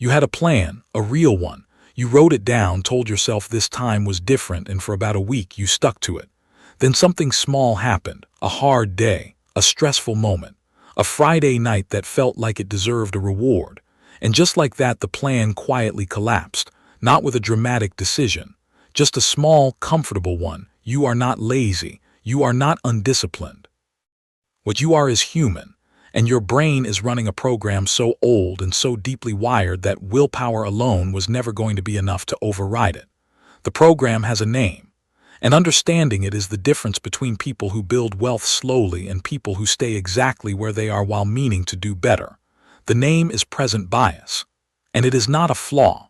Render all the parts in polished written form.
You had a plan, a real one. You wrote it down, told yourself this time was different, and for about a week you stuck to it. Then something small happened, a hard day, a stressful moment, a Friday night that felt like it deserved a reward. And just like that, the plan quietly collapsed, not with a dramatic decision, just a small, comfortable one. You are not lazy. You are not undisciplined. What you are is human, and your brain is running a program so old and so deeply wired that willpower alone was never going to be enough to override it. The program has a name, and understanding it is the difference between people who build wealth slowly and people who stay exactly where they are while meaning to do better. The name is present bias, and it is not a flaw.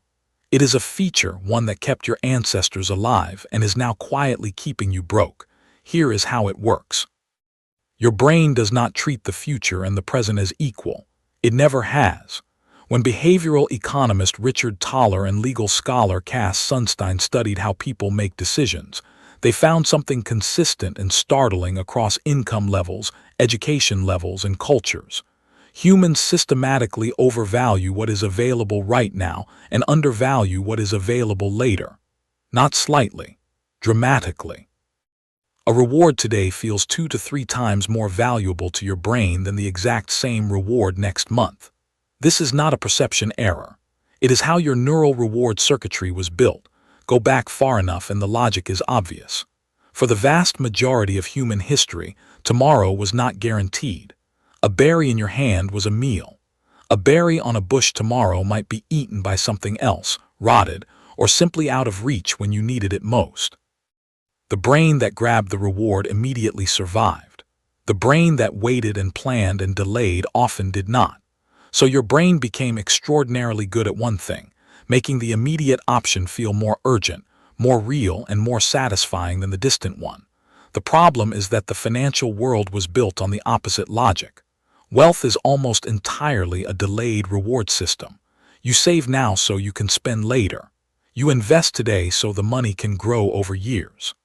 It is a feature, one that kept your ancestors alive and is now quietly keeping you broke. Here is how it works. Your brain does not treat the future and the present as equal. It never has. When behavioral economist Richard Thaler and legal scholar Cass Sunstein studied how people make decisions, they found something consistent and startling across income levels, education levels, and cultures. Humans systematically overvalue what is available right now and undervalue what is available later. Not slightly, dramatically. A reward today feels 2 to 3 times more valuable to your brain than the exact same reward next month. This is not a perception error. It is how your neural reward circuitry was built. Go back far enough and the logic is obvious. For the vast majority of human history, tomorrow was not guaranteed. A berry in your hand was a meal. A berry on a bush tomorrow might be eaten by something else, rotted, or simply out of reach when you needed it most. The brain that grabbed the reward immediately survived. The brain that waited and planned and delayed often did not. So your brain became extraordinarily good at one thing, making the immediate option feel more urgent, more real, and more satisfying than the distant one. The problem is that the financial world was built on the opposite logic. Wealth is almost entirely a delayed reward system. You save now so you can spend later. You invest today so the money can grow over years.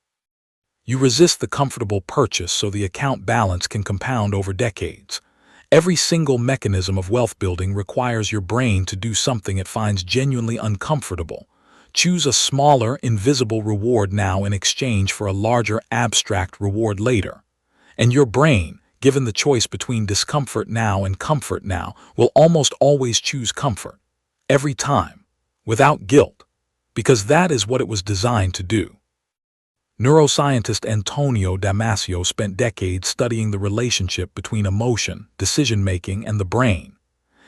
You resist the comfortable purchase so the account balance can compound over decades. Every single mechanism of wealth building requires your brain to do something it finds genuinely uncomfortable. Choose a smaller, invisible reward now in exchange for a larger, abstract reward later. And your brain, given the choice between discomfort now and comfort now, will almost always choose comfort. Every time. Without guilt. Because that is what it was designed to do. Neuroscientist Antonio Damasio spent decades studying the relationship between emotion, decision-making, and the brain.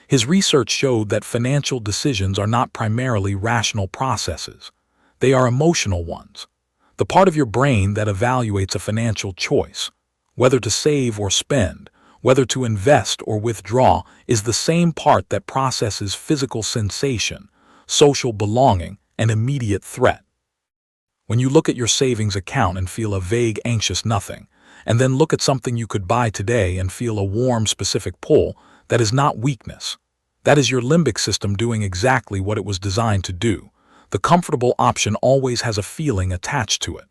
His research showed that financial decisions are not primarily rational processes. They are emotional ones. The part of your brain that evaluates a financial choice, whether to save or spend, whether to invest or withdraw, is the same part that processes physical sensation, social belonging, and immediate threat. When you look at your savings account and feel a vague, anxious nothing, and then look at something you could buy today and feel a warm, specific pull, that is not weakness. That is your limbic system doing exactly what it was designed to do. The comfortable option always has a feeling attached to it.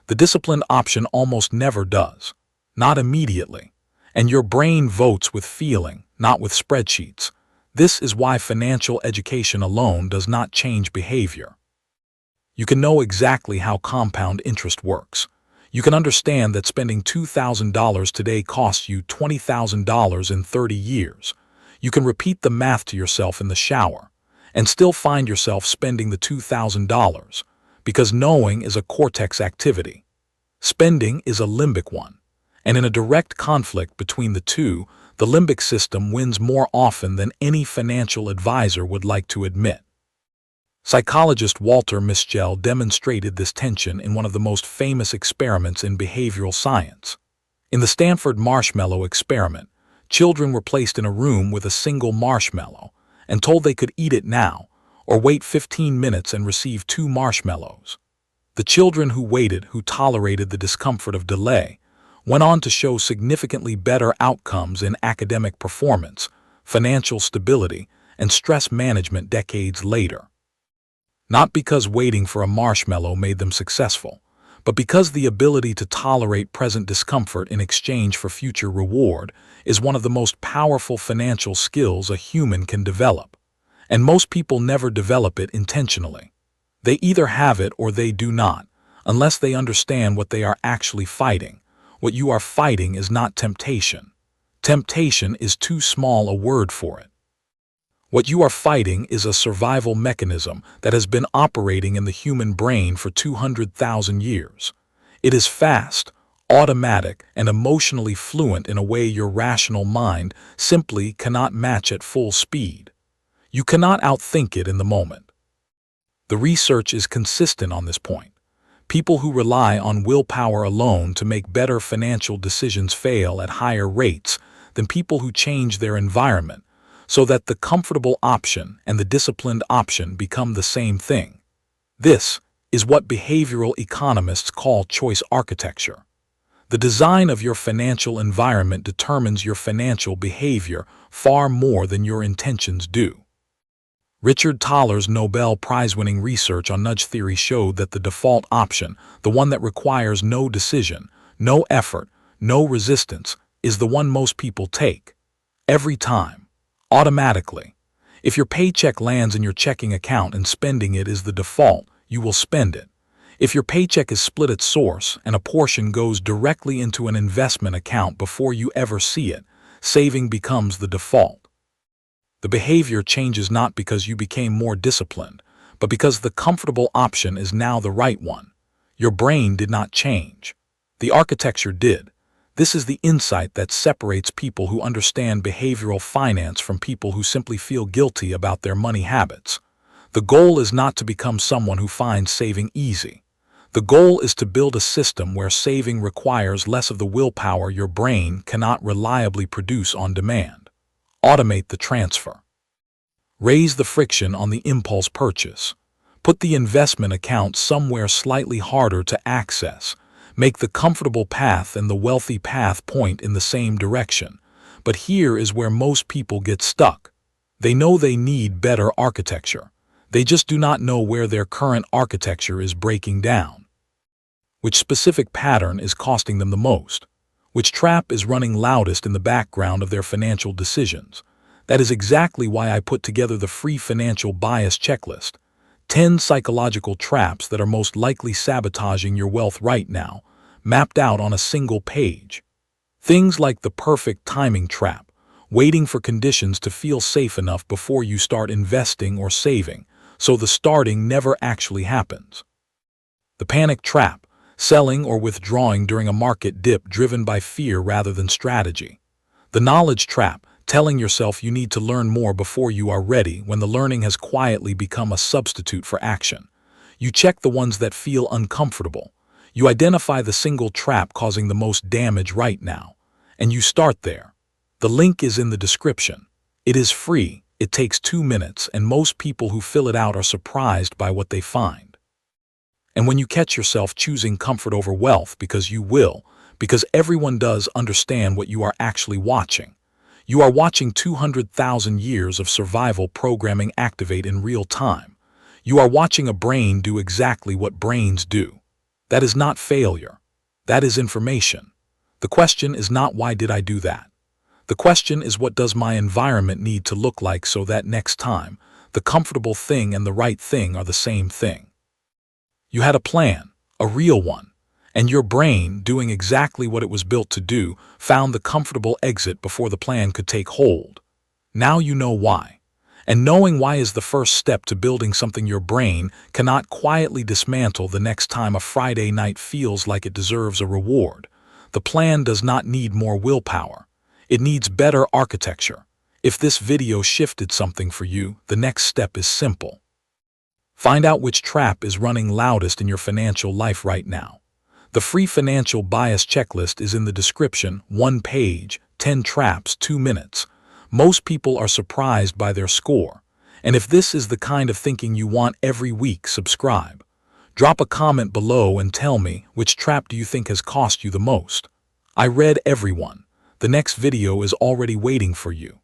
The disciplined option almost never does. Not immediately. And your brain votes with feeling, not with spreadsheets. This is why financial education alone does not change behavior. You can know exactly how compound interest works. You can understand that spending $2,000 today costs you $20,000 in 30 years. You can repeat the math to yourself in the shower and still find yourself spending the $2,000 because knowing is a cortex activity. Spending is a limbic one. And in a direct conflict between the two, the limbic system wins more often than any financial advisor would like to admit. Psychologist Walter Mischel demonstrated this tension in one of the most famous experiments in behavioral science. In the Stanford Marshmallow experiment, children were placed in a room with a single marshmallow and told they could eat it now or wait 15 minutes and receive 2 marshmallows. The children who waited, who tolerated the discomfort of delay, went on to show significantly better outcomes in academic performance, financial stability, and stress management decades later. Not because waiting for a marshmallow made them successful, but because the ability to tolerate present discomfort in exchange for future reward is one of the most powerful financial skills a human can develop. And most people never develop it intentionally. They either have it or they do not, unless they understand what they are actually fighting. What you are fighting is not temptation. Temptation is too small a word for it. What you are fighting is a survival mechanism that has been operating in the human brain for 200,000 years. It is fast, automatic, and emotionally fluent in a way your rational mind simply cannot match at full speed. You cannot outthink it in the moment. The research is consistent on this point. People who rely on willpower alone to make better financial decisions fail at higher rates than people who change their environment so that the comfortable option and the disciplined option become the same thing. This is what behavioral economists call choice architecture. The design of your financial environment determines your financial behavior far more than your intentions do. Richard Thaler's Nobel Prize-winning research on nudge theory showed that the default option, the one that requires no decision, no effort, no resistance, is the one most people take. Every time. Automatically. If your paycheck lands in your checking account and spending it is the default, you will spend it. If your paycheck is split at source and a portion goes directly into an investment account before you ever see it, saving becomes the default. The behavior changes not because you became more disciplined, but because the comfortable option is now the right one. Your brain did not change. The architecture did. This is the insight that separates people who understand behavioral finance from people who simply feel guilty about their money habits. The goal is not to become someone who finds saving easy. The goal is to build a system where saving requires less of the willpower your brain cannot reliably produce on demand. Automate the transfer. Raise the friction on the impulse purchase. Put the investment account somewhere slightly harder to access. Make the comfortable path and the wealthy path point in the same direction. But here is where most people get stuck. They know they need better architecture. They just do not know where their current architecture is breaking down. Which specific pattern is costing them the most? Which trap is running loudest in the background of their financial decisions? That is exactly why I put together the free financial bias checklist. 10 psychological traps that are most likely sabotaging your wealth right now, mapped out on a single page. Things like the perfect timing trap, waiting for conditions to feel safe enough before you start investing or saving, so the starting never actually happens. The panic trap, selling or withdrawing during a market dip driven by fear rather than strategy. The knowledge trap, telling yourself you need to learn more before you are ready when the learning has quietly become a substitute for action. You check the ones that feel uncomfortable. You identify the single trap causing the most damage right now, and you start there. The link is in the description. It is free, it takes 2 minutes, and most people who fill it out are surprised by what they find. And when you catch yourself choosing comfort over wealth, because you will, because everyone does understand what you are actually watching. You are watching 200,000 years of survival programming activate in real time. You are watching a brain do exactly what brains do. That is not failure. That is information. The question is not why did I do that? The question is what does my environment need to look like so that next time, the comfortable thing and the right thing are the same thing. You had a plan, a real one. And your brain, doing exactly what it was built to do, found the comfortable exit before the plan could take hold. Now you know why. And knowing why is the first step to building something your brain cannot quietly dismantle the next time a Friday night feels like it deserves a reward. The plan does not need more willpower. It needs better architecture. If this video shifted something for you, the next step is simple. Find out which trap is running loudest in your financial life right now. The free financial bias checklist is in the description, 1 page, 10 traps, 2 minutes. Most people are surprised by their score. And if this is the kind of thinking you want every week, subscribe. Drop a comment below and tell me which trap do you think has cost you the most. I read everyone. The next video is already waiting for you.